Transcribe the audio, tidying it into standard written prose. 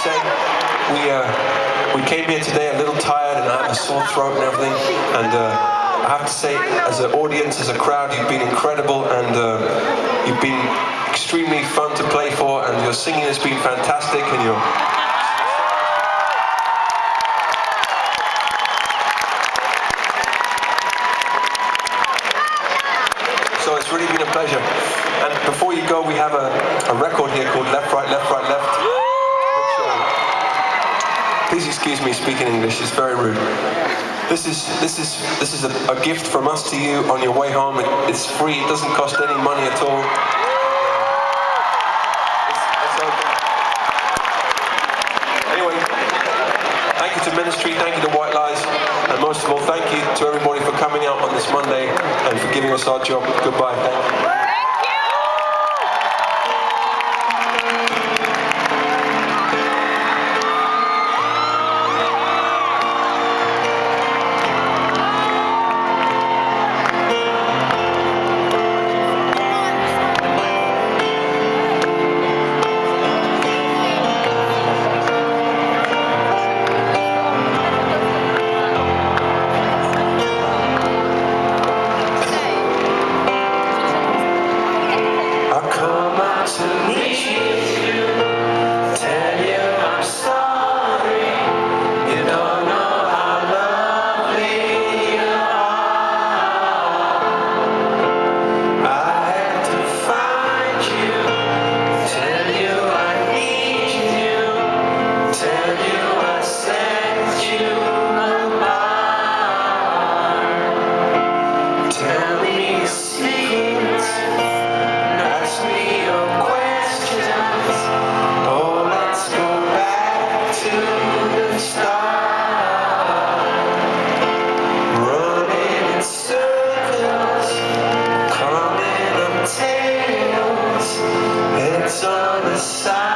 say, we came here today a little tired and I have a sore throat and everything, and I have to say, as an audience, as a crowd, you've been incredible, and you've been extremely fun to play for, and your singing has been fantastic, and your... So it's really been a pleasure. And before you go, we have a record here called Left, Right, Left, Right, Left. Please excuse me speaking English, it's very rude. This is a gift from us to you on your way home. It's free, it doesn't cost any money at all. It's open. Anyway, thank you to Ministry, thank you to White Lies, and most of all, thank you to everybody for coming out on this Monday and for giving us our job. Goodbye, thank you. It's on the side.